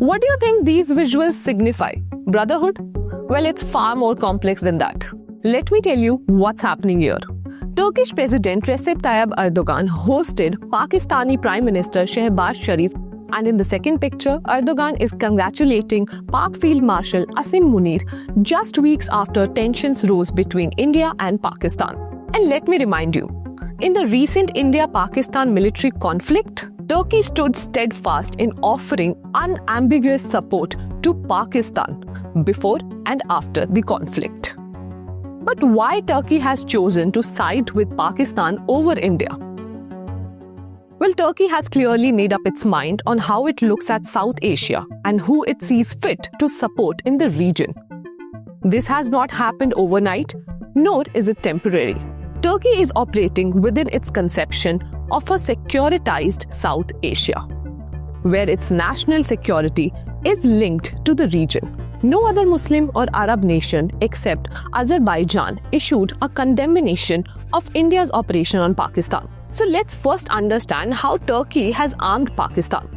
What do you think these visuals signify? Brotherhood? Well, it's far more complex than that. Let me tell you what's happening here. Turkish President Recep Tayyip Erdogan hosted Pakistani Prime Minister Shehbaz Sharif, and in the second picture, Erdogan is congratulating Pak Field Marshal Asim Munir just weeks after tensions rose between India and Pakistan. And let me remind you, in the recent India-Pakistan military conflict, Turkey stood steadfast in offering unambiguous support to Pakistan before and after the conflict. But why Turkey has chosen to side with Pakistan over India? Well, Turkey has clearly made up its mind on how it looks at South Asia and who it sees fit to support in the region. This has not happened overnight, nor is it temporary. Turkey is operating within its conception of a securitized South Asia, where its national security is linked to the region. No other Muslim or Arab nation except Azerbaijan issued a condemnation of India's operation on Pakistan. So let's first understand how Turkey has armed Pakistan.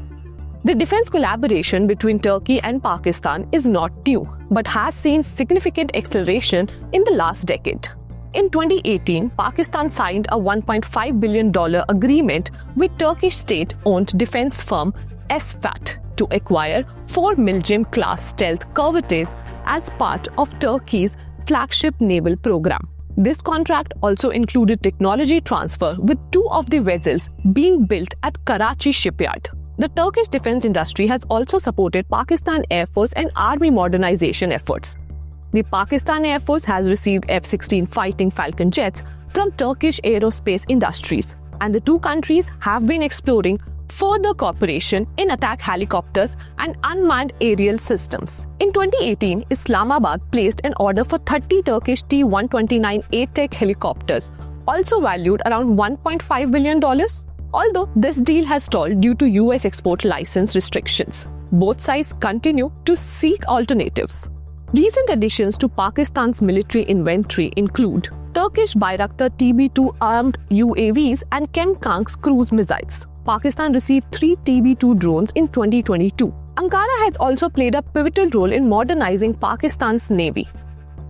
The defense collaboration between Turkey and Pakistan is not new, but has seen significant acceleration in the last decade. In 2018, Pakistan signed a $1.5 billion agreement with Turkish state-owned defense firm SFAT to acquire 4 Milgem-class stealth corvettes as part of Turkey's flagship naval program. This contract also included technology transfer, with 2 of the vessels being built at Karachi shipyard. The Turkish defense industry has also supported Pakistan Air Force and Army modernization efforts. The Pakistan Air Force has received F-16 Fighting Falcon jets from Turkish aerospace industries, and the two countries have been exploring further cooperation in attack helicopters and unmanned aerial systems. In 2018, Islamabad placed an order for 30 Turkish T-129 ATEC helicopters, also valued around $1.5 billion. Although this deal has stalled due to US export license restrictions, both sides continue to seek alternatives. Recent additions to Pakistan's military inventory include Turkish Bayraktar TB2 armed UAVs and Chemkanks cruise missiles. Pakistan received 3 TB2 drones in 2022. Ankara has also played a pivotal role in modernizing Pakistan's navy.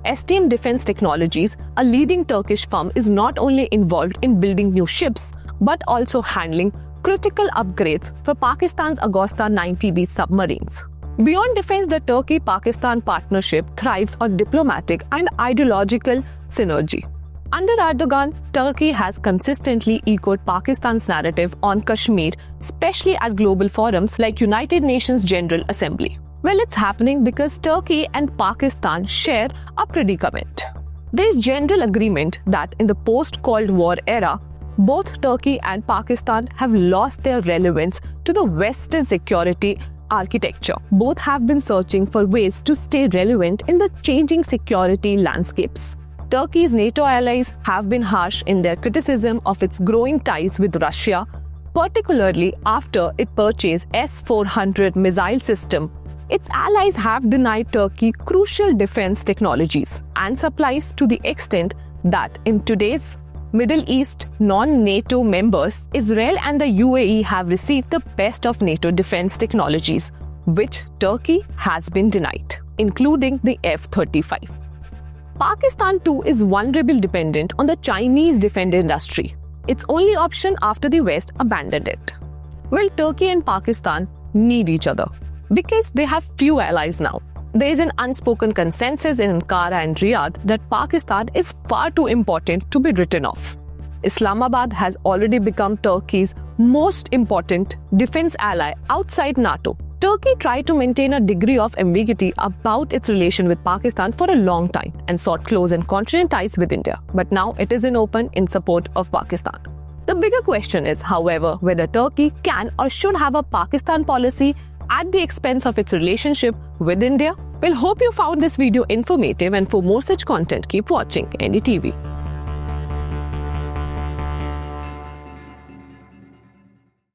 STM Defense Technologies, a leading Turkish firm, is not only involved in building new ships, but also handling critical upgrades for Pakistan's Agosta 90B submarines. Beyond defense, the Turkey-Pakistan partnership thrives on diplomatic and ideological synergy. Under Erdogan, Turkey has consistently echoed Pakistan's narrative on Kashmir, especially at global forums like United Nations General Assembly. Well, it's happening because Turkey and Pakistan share a predicament. There is general agreement that in the post-Cold War era, both Turkey and Pakistan have lost their relevance to the Western security architecture. Both have been searching for ways to stay relevant in the changing security landscapes. Turkey's NATO allies have been harsh in their criticism of its growing ties with Russia, particularly after it purchased S-400 missile system. Its allies have denied Turkey crucial defense technologies and supplies to the extent that in today's Middle East non-NATO members, Israel and the UAE have received the best of NATO defense technologies, which Turkey has been denied, including the F-35. Pakistan too is vulnerably dependent on the Chinese defense industry, its only option after the West abandoned it. Well, Turkey and Pakistan need each other because they have few allies now. There is an unspoken consensus in Ankara and Riyadh that Pakistan is far too important to be written off. Islamabad has already become Turkey's most important defense ally outside NATO. Turkey tried to maintain a degree of ambiguity about its relation with Pakistan for a long time and sought close and confident ties with India, but now it is open in support of Pakistan. The bigger question is, however, whether Turkey can or should have a Pakistan policy at the expense of its relationship with India. Well, hope you found this video informative, and for more such content, keep watching NDTV.